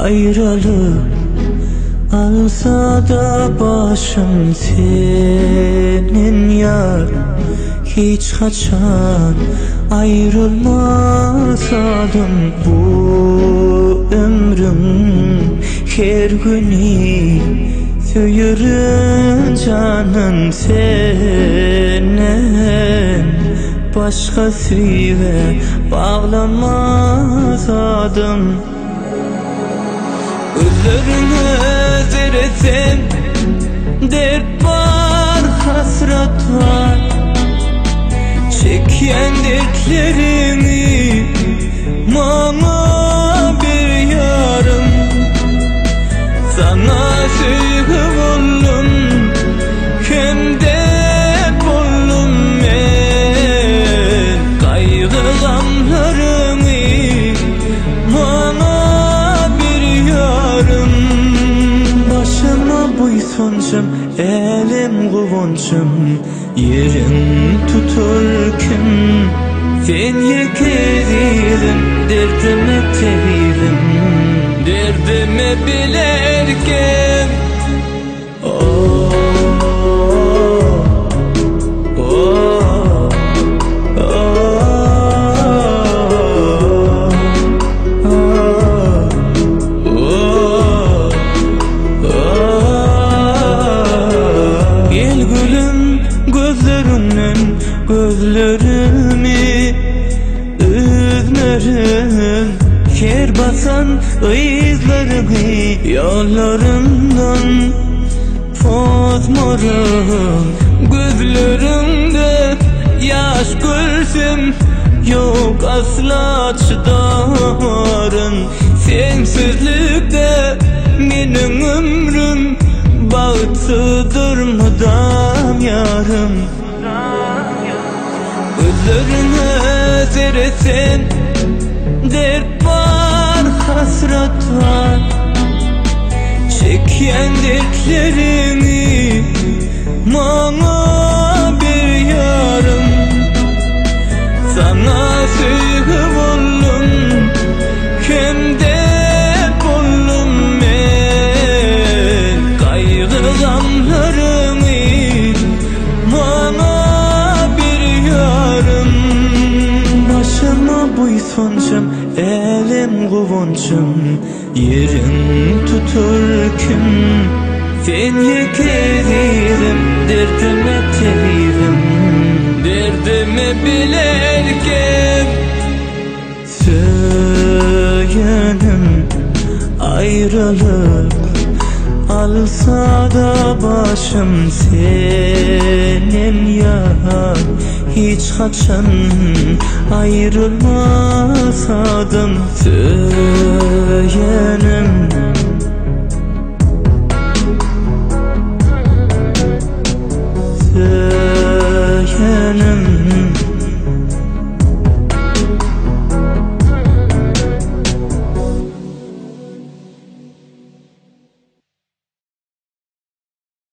ayrılık alsa da başım senin yar, hiç kaçan ayrılmasadım bu ömrüm. Her günü söyürün canım senden, başkasıyla bağlanmasadım. Ölürüne zerreten dert var, hasret var. Çeken dertlerimi bana bir yarım. Sana sevgi buldum, hem de buldum ben. Kaygı gamlarımı bana bir yarım. Başıma buysuncum, elim kuvunçum, yerim tuturken sen yekerim. Derdime terim, derdime bilerken. Oh, oh, oh, oh, oh. Gel gülüm gözlerinden gözlerimi üzmerin. Her basan izlerimi yollarımdan bozmarım. Gözlerimde yaş görsem yok asla çıdarım. Sensizlikte benim ömrüm, bağıtsıdır mıdam yarım. Gözlerine zerreten dert var, hasret var. Çeken dertlerimi bana bir yarım. Sana sevgi buldum, hem de buldum ben. Kaygı gamlarımı bana bir yarım. Başıma buysuncum, elim kuvunçum, yerim tuturken sen yekerim. Derdime terim, derdime bilerken. Söylenim ayrılık alsa da başım senin yar, hiç kaçan ayrılmasadım. Söylenim söylenim.